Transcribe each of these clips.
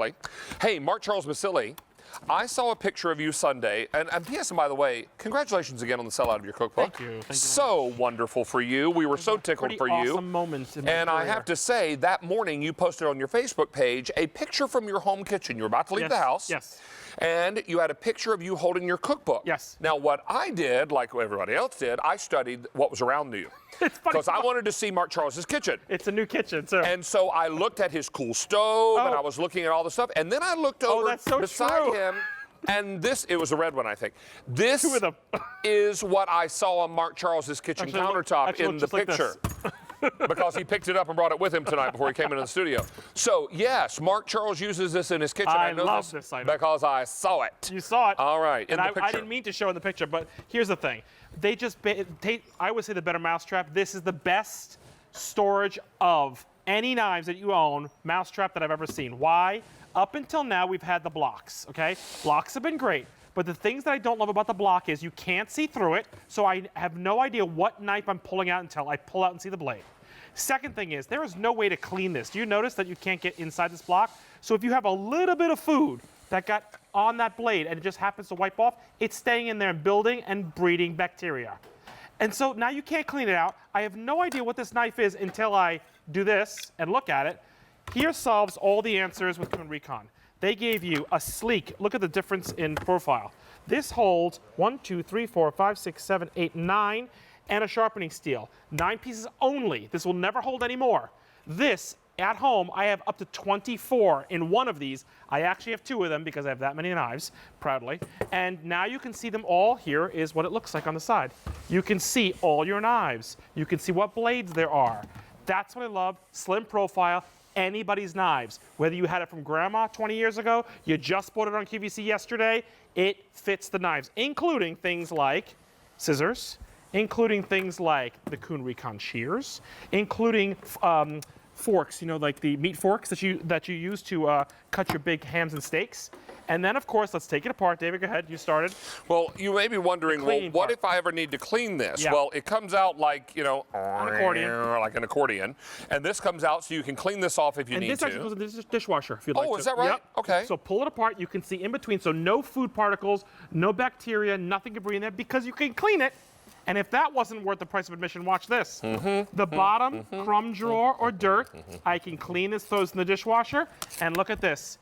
Exactly. Hey, Mark Charles Basile, I saw a picture of you Sunday, and P.S. and by the way, congratulations again on the sellout of your cookbook. Thank you. So wonderful for you. We were so tickled for you. Awesome moments in my And career. I have to say, that morning you posted on your Facebook page a picture from your home kitchen. You were about to leave the house. Yes. And you had a picture of you holding your cookbook. Yes. Now, what I did, like everybody else did, I studied what was around you. It's funny. Because I wanted to see Mark Charles's kitchen. It's a new kitchen, too. And so I looked at his cool stove, and I was looking at all the stuff, and then I looked over that's so beside true. him, and it was a red one, I think. This Two of them. is what I saw on Mark Charles's kitchen countertop in the like picture. Because he picked it up and brought it with him tonight before he came into the studio. So, yes, Mark Charles uses this in his kitchen. I know love this item. because I saw it. You saw it. All right, in and the picture. I didn't mean to show in the picture, but here's the thing. They just, I would say the better mousetrap. This is the best storage of any knives that you own, mousetrap that I've ever seen. Why? Up until now, we've had the blocks, okay? Blocks have been great. But the things that I don't love about the block is you can't see through it, so I have no idea what knife I'm pulling out until I pull out and see the blade. Second thing is, there is no way to clean this. Do you notice that you can't get inside this block? So if you have a little bit of food that got on that blade and it just happens to wipe off, it's staying in there and building and breeding bacteria. And so now you can't clean it out. I have no idea what this knife is until I do this and look at it. Here solves all the answers with Kuhn Rikon. They gave you a sleek, look at the difference in profile. This holds 1, 2, 3, 4, 5, 6, 7, 8, 9, and a sharpening steel. 9 pieces only. This will never hold any more. This, at home, I have up to 24 in one of these. I actually have 2 of them because I have that many knives, proudly. And now you can see them all. Here is what it looks like on the side. You can see all your knives. You can see what blades there are. That's what I love, slim profile. Anybody's knives. Whether you had it from grandma 20 years ago, you just bought it on QVC yesterday, it fits the knives, including things like scissors, including things like the Kuhn Rikon shears, including forks, you know, like the meat forks that you use to cut your big hams and steaks. And then, of course, let's take it apart. David, go ahead. You started. Well, you may be wondering, well, what part. if I ever need to clean this? Yeah. Well, it comes out like, you know, like an accordion. And this comes out so you can clean this off if you need to. And this actually goes in the dishwasher if you'd like to. Oh, is that right? Yep. Okay. So pull it apart. You can see in between. So no food particles, no bacteria, nothing can breathe in there because you can clean it. And if that wasn't worth the price of admission, watch this. The bottom crumb drawer or dirt, I can clean this, throw this in the dishwasher, and look at this.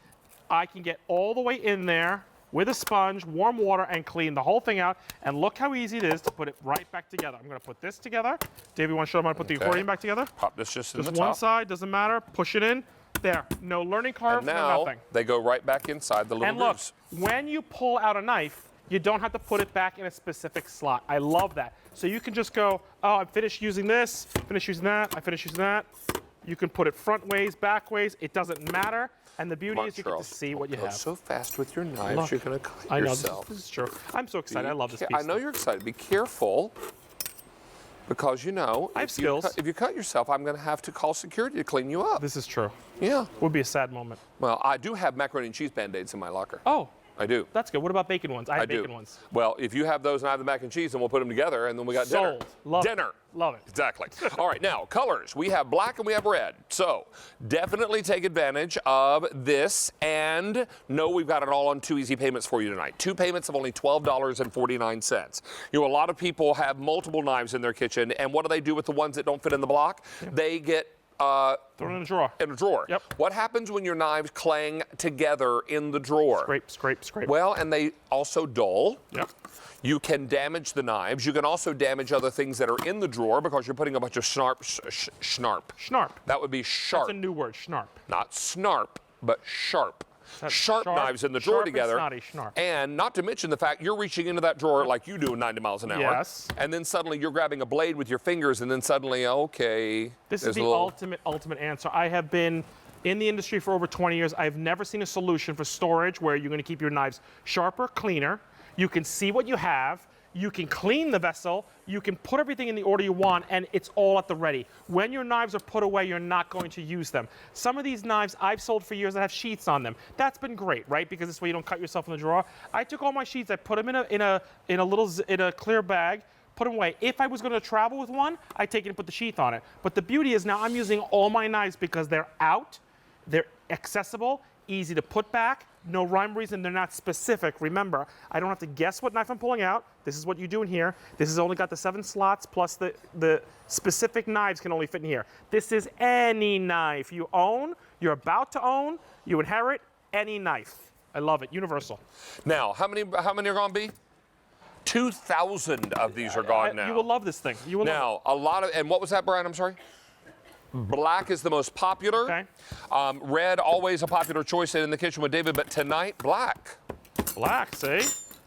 I can get all the way in there with a sponge, warm water, and clean the whole thing out. And look how easy it is to put it right back together. I'm going to put this together. Dave, you want to show them how to put the accordion back together? Pop this just in the top. One side, doesn't matter. Push it in. There. No learning curve, And no now nothing. they go right back inside the little And look, grooves. when you pull out a knife, you don't have to put it back in a specific slot. I love that. So you can just go, oh, I'm finished using this, finished using that, I finished using that. You can put it front ways, back ways. It doesn't matter. And the beauty is you get to see what you have. So fast with your knives, Look, you're going to cut I know, yourself. this is true. I'm so excited. I love this piece. I know you're excited. Be careful. Because, you know, I have skills. If you cut yourself, I'm going to have to call security to clean you up. This is true. Yeah. Would be a sad moment. Well, I do have macaroni and cheese Band-Aids in my locker. Oh. I do. That's good. What about bacon ones? I have bacon ones. Well, if you have those and I have the mac and cheese, then we'll put them together, and then we got Sold. dinner. Love dinner. It. Love it. Exactly. All right, now, colors. We have black and we have red. So definitely take advantage of this, and know we've got it all on 2 easy payments for you tonight. 2 payments of only $12.49. You know, a lot of people have multiple knives in their kitchen, and what do they do with the ones that don't fit in the block? Yeah. They get throw it in a drawer. In a drawer. Yep. What happens when your knives clang together in the drawer? Scrape, scrape, scrape. Well, and they also dull. Yep. You can damage the knives. You can also damage other things that are in the drawer because you're putting a bunch of snarp. Snarp. That would be sharp. That's a new word, snarp. Not snarp, but sharp. Sharp knives in the drawer together. And snotty, and not to mention the fact you're reaching into that drawer like you do 90 miles an hour. Yes. And then suddenly you're grabbing a blade with your fingers, and then suddenly, okay. This is the ultimate answer. I have been in the industry for over 20 years. I've never seen a solution for storage where you're going to keep your knives sharper, cleaner. You can see what you have. You can clean the vessel, you can put everything in the order you want, and it's all at the ready. When your knives are put away, you're not going to use them. Some of these knives I've sold for years that have sheaths on them. That's been great, right? Because this way you don't cut yourself in the drawer. I took all my sheaths, I put them in a clear bag, put them away. If I was going to travel with one, I'd take it and put the sheath on it. But the beauty is now I'm using all my knives because they're out, they're accessible, easy to put back, no rhyme or reason, they're not specific. Remember, I don't have to guess what knife I'm pulling out. This is what you do in here. This has only got the 7 slots, plus the specific knives can only fit in here. This is any knife you own, you're about to own, you inherit, any knife. I love it, universal. Now, how many are gonna be? 2,000 of these are gone now. You will love this thing. You will love it. Now, a lot of, and what was that, Brian? I'm sorry? Black is the most popular. Okay. Red, always a popular choice in the kitchen with David, but tonight, black. Black, see?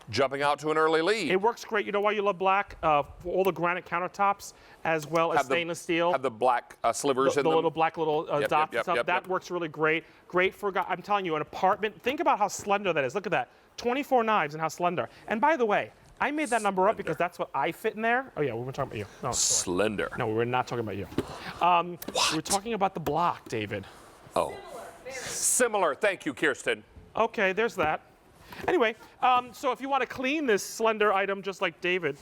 Jumping out to an early lead. It works great. You know why you love black? For all the granite countertops, as well as stainless steel. Have the black slivers in the them. little black dots and stuff. Yep. That works really great. Great for, I'm telling you, an apartment. Think about how slender that is. Look at that. 24 knives and how slender. And by the way, I made that number up because that's what I fit in there. Oh yeah, we were talking about you. No, slender. No, we were not talking about you. We were talking about the block, David. Oh. Similar. Thank you, Kirsten. Okay, there's that. Anyway, so if you want to clean this slender item just like David,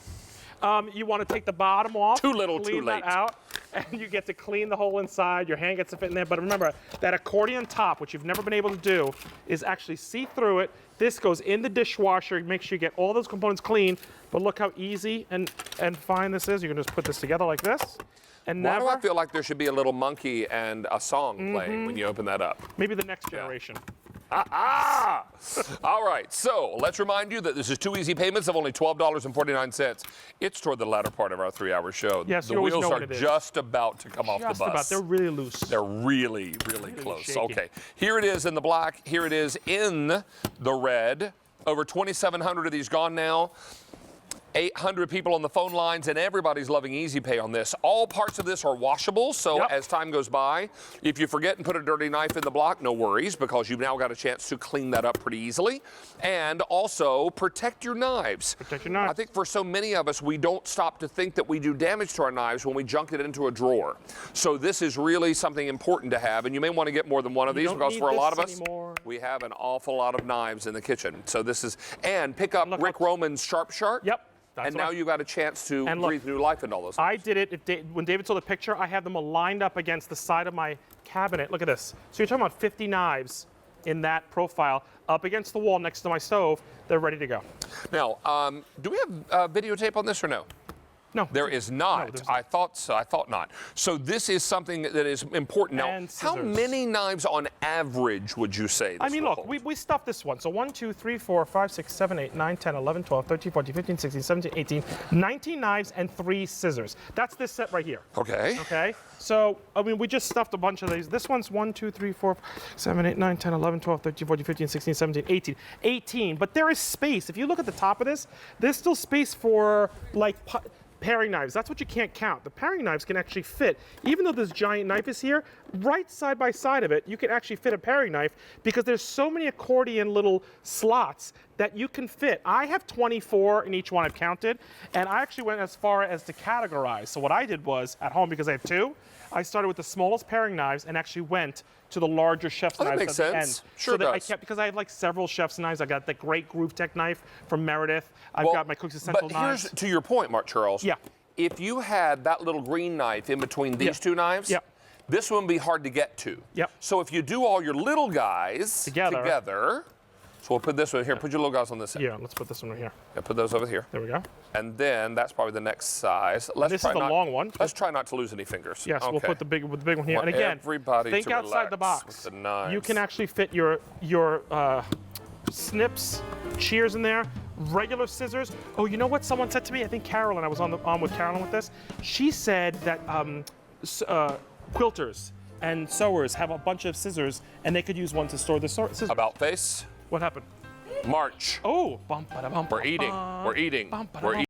you want to take the bottom off. Too little, clean too late. That out, and you get to clean the hole inside. Your hand gets to fit in there. But remember, that accordion top, which you've never been able to do, is actually see through it. This goes in the dishwasher. Make sure you get all those components clean. But look how easy and fine this is. You can just put this together like this. And Why never, do I feel like there should be a little monkey and a song playing when you open that up? maybe the next generation. All right, so let's remind you that this is 2 easy payments of only $12.49. It's toward the latter part of our 3-hour show. Yes, the you always wheels know are what it is. just about to come off the Just bus. about. They're really loose. They're really close. shaky. Okay, here it is in the black. Here it is in the red. Over 2,700 of these gone now. 800 people on the phone lines, and everybody's loving Easy Pay on this. All parts of this are washable, so as time goes by, if you forget and put a dirty knife in the block, no worries, because you've now got a chance to clean that up pretty easily. And also, protect your knives. Protect your knives. I think for so many of us, we don't stop to think that we do damage to our knives when we junk it into a drawer. So this is really something important to have, and you may want to get more than one of these, because for a lot of us, we have an awful lot of knives in the kitchen. So this is, and pick up Rick Roman's Sharp Shark. Yep. And now you got a chance to breathe new life into all those. I did it. When David saw the picture, I had them all lined up against the side of my cabinet. Look at this. So you're talking about 50 knives in that profile up against the wall next to my stove. They're ready to go. Now, do we have videotape on this or no? No. There is not. No, I thought so. I thought not. So this is something that is important. Now, how many knives on average would you say this I mean, look, hold? we stuffed this one. So 1, 2, 3, 4, 5, 6, 7, 8, 9, 10, 11, 12, 13, 14, 15, 16, 17, 18, 19 knives and 3 scissors. That's this set right here. Okay. Okay. So, I mean, we just stuffed a bunch of these. This one's 1, 2, 3, 4, 7, 8, 9, 10, 11, 12, 13, 14, 15, 16, 17, 18. 18. But there is space. If you look at the top of this, there's still space for, like, paring knives. That's what you can't count. The paring knives can actually fit. Even though this giant knife is here, right side by side of it, you can actually fit a paring knife because there's so many accordion little slots that you can fit. I have 24 in each one I've counted, and I actually went as far as to categorize. So what I did was, at home, because I have 2, I started with the smallest paring knives and actually went to the larger chef's knives that makes at the sense. end. Sure so that does. I kept, because I have like several chef's knives. I got the great Groove Tech knife from Meredith. I've got my Cook's Essential knives. Here's to your point, Mark Charles. Yeah. If you had that little green knife in between these 2 knives, this one would be hard to get to. Yep. So if you do all your little guys together, so we'll put this one here. Put your little guys on this side. Yeah, let's put this one right here. Yeah, put those over here. There we go. And then that's probably the next size. Let's this is the long one. Let's try not to lose any fingers. Yes, we'll put the big one here. And again, think to outside the box. With the knives. You can actually fit your snips, shears in there, regular scissors. Oh, you know what someone said to me? I think Carolyn, I was on with Carolyn with this. She said that quilters and sewers have a bunch of scissors, and they could use one to store the scissors. About face. What happened? March. Oh, bum, ba-da-bum, We're eating. We're eating. bum, We're eating.